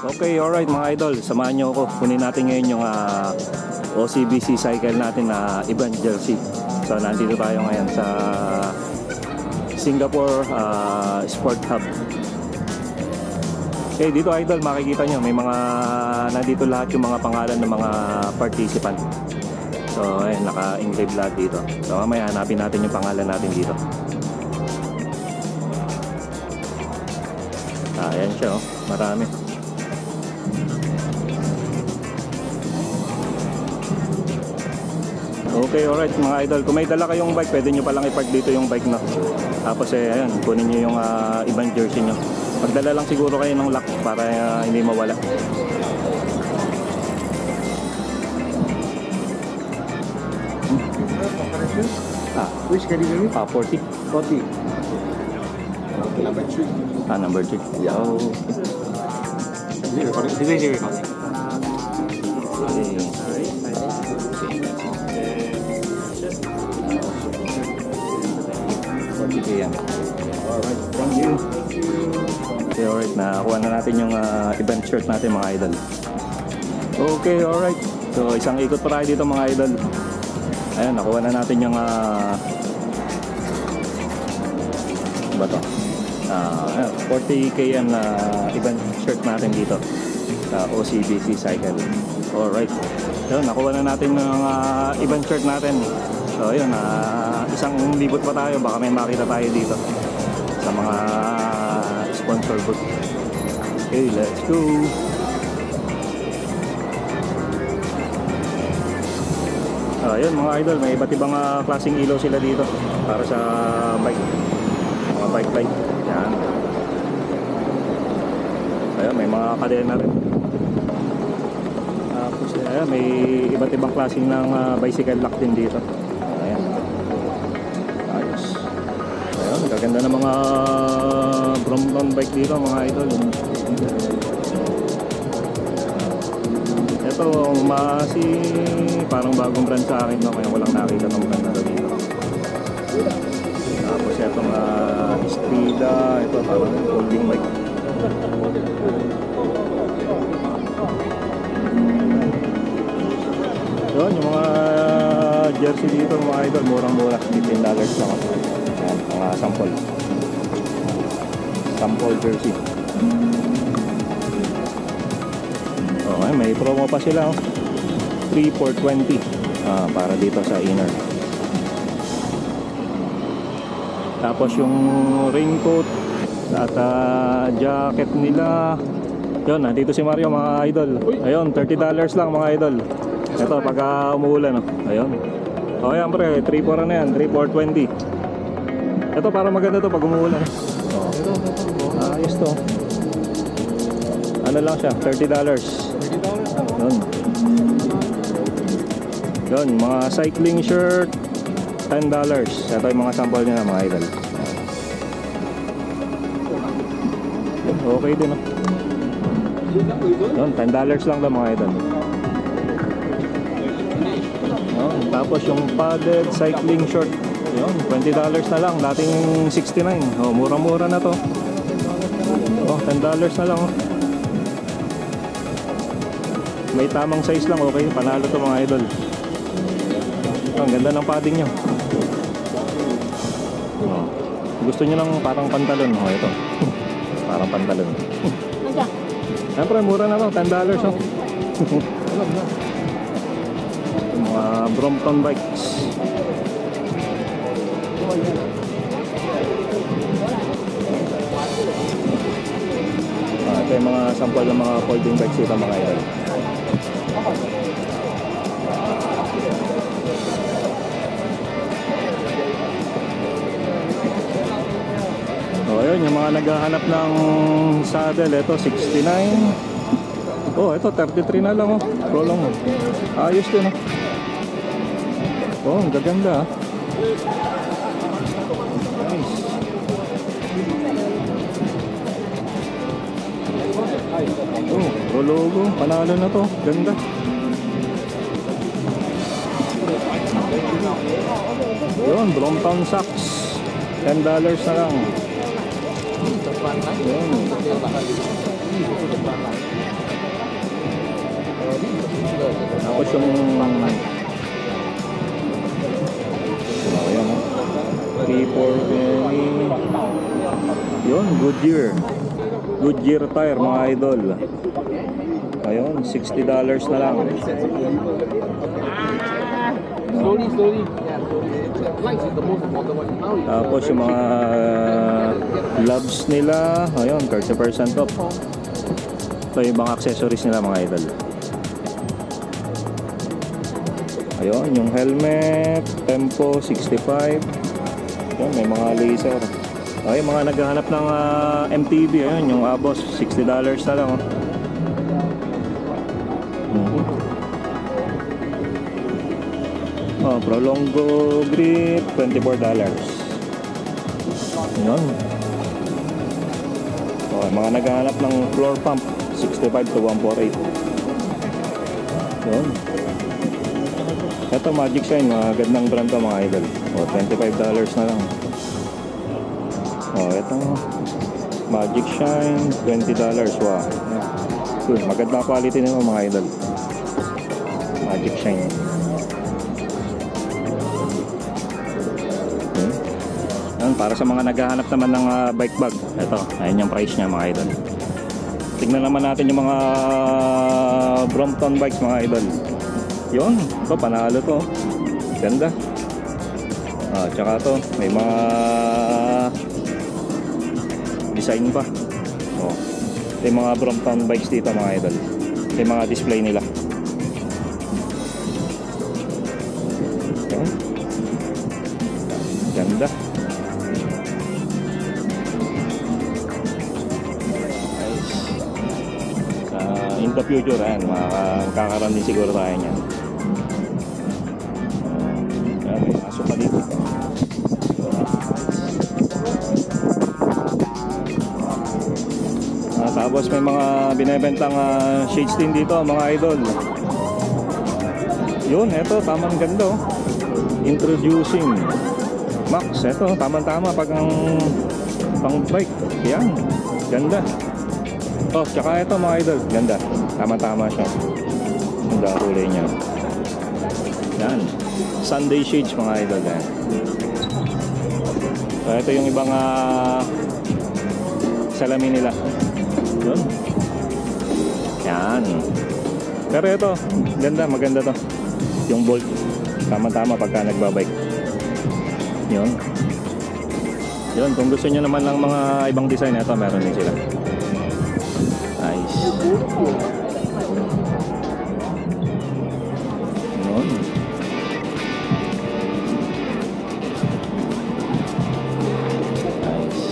Okay, alright mga idol, samahan nyo ako. Kunin natin ngayon yung OCBC cycle natin na ibang jersey. So nandito tayo ngayon sa Singapore Sport Hub. Okay, dito idol, makikita nyo may mga nandito lahat yung mga pangalan ng mga participant. So ayun, naka-engrave lahat dito. So mamaya hanapin natin yung pangalan natin dito. Ayan siya, oh, marami. Okay, alright mga idol, kung may dala kayong bike, pwede nyo palang i-park dito yung bike na. Tapos ayun, kunin nyo yung ibang jersey nyo. Magdala lang siguro kayo ng lock para hindi mawala. Which category? 40. 40. Number 3. Number 3. Yeah. Oh. Is it recording? Is it recording? Yan. Alright, thank you. Okay, alright, nakuha na natin yung event shirt natin mga idol. Okay, alright. So isang ikot pa tayo dito mga idol. Ayan, nakuha na natin yung ano ba to? 40 km na event shirt natin dito sa OCBC cycle. Alright. So nakuha na natin yung event shirt natin. So ayun, isang libot pa tayo, baka may makita tayo dito sa mga sponsor booth. Okay, let's go. Ayun mga idol, may iba't ibang klaseng ilaw sila dito para sa bike, mga bike light. Yan. Ayun, may mga kadena rin. Tapos ayun, may iba't ibang klaseng ng bicycle lock din dito. Gaganda ng mga Brompton bike dito mga idol. Ito parang bagong brand sa akin, no? Kaya walang nakita ng brand na dito. Tapos itong Strida, ito parang folding bike. Yun, yung mga jersey dito mga idol, murang-mura, $15 lang. Ayan, mga sample jersey. Okay, may promo pa sila, oh. 3 for 20 para dito sa inner. Tapos yung raincoat at jacket nila, yun, nandito si Mario mga idol. Ayun, $30 lang mga idol. Ito pagka umuulan, oh. Ayun. O yan pre, 3 for ano yan, 3 for 20. Ito para maganda to pag umuulan. Ayos to. Ano lang siya, $30. Yun. Yun, mga cycling shirt, $10. Ito yung mga sample niya mga idol. Okay din, oh. Yun, $10 lang daw mga idol. Yun, tapos yung padded cycling short, yun, $20 na lang, dating $69. Oh, mura-mura na to. Oh, $10 na lang, oh. May tamang size lang, okay, panalo to mga idol. Oh, ang ganda ng padding nyo. Oh, gusto nyo ng parang pantalon, oh, ito. Parang pantalon. Siyempre, mura na to, $10, oh. Mga Brompton bikes. Ito yung mga sample ng mga folding bikes dito mga idol. So ayun, yung mga naghahanap ng saddle, ito 69. Oh, ito 33 na lang, oh. Rolong, oh. Ayos din, oh. Oh, ang gaganda, ah. Nice. Oh, logo, panalo na to. Ganda. Yun, Brompton socks, $10 na lang. Yun. Tapos yung ayan, P420. Yun, Goodyear tire mga idol. Ayun, $60 na lang. Slowly. Lights is the most important one. Now you Tapos yung mga gloves nila, ayun, 30% off. Ito yung mga accessories nila mga idol. Ayun, yung helmet, Tempo 65. Ayun, may mga laser. Ayun, mga naghahanap ng MTB, ayun, yung Abos, $60 na lang. Prolongo grip, $24. Yun. Mga naghahanap ng floor pump, 65 to 148. Yun. Ito, Magic Shine, magandang brand to mga idol. $25 na lang. Ito, Magic Shine, $20. Wow. Magandang quality nito mga idol. Magic Shine. Para sa mga naghahanap naman ng bike bag, ito, ayun yung price niya mga idol. Tignan naman natin yung mga Brompton bikes mga idol. Yun, ito panalo to, ganda. Tsaka to, may mga design pa. Ito yung mga Brompton bikes dito mga idol. Ito yung mga display nila. Yun, ganda. In the future, ayan, makakaroon din siguro tayo niyan. Ayan, may aso pa dito. Tapos may mga binibentang shades din dito mga idol. Yun, eto, tamang ganda oh. Introducing Max, eto, tamang-tama pag ang pang bike. Yan, ganda. Tsaka ito mga idol, ganda. Tama-tama siya. Ganda kulay niya. Yan. Sunday shades mga idol. Yan. So ito yung ibang salamin nila. Yun. Yan. Pero ito, ganda, maganda to. Yung bolt. Tama-tama pagka nagbabike. Yun. Yun, kung gusto nyo naman ng mga ibang design, ito meron din sila. Nice. Yun. Nice.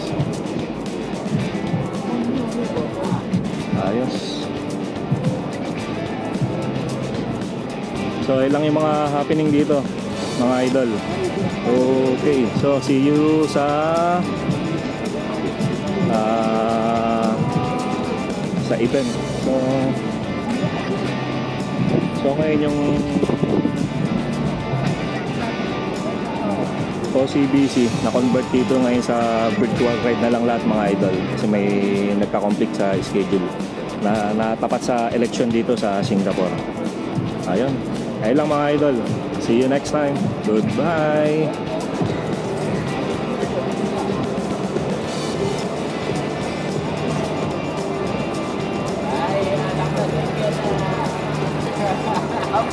Ayos. So, ilang yung mga happening dito, mga idol. Okay, so see you sa event. So ngayon yung OCBC na-convert dito ngayon sa virtual ride na lang lahat mga idol kasi may nagka-conflict sa schedule na natapat sa election dito sa Singapore. Ayun, ayun lang mga idol. See you next time. Goodbye. How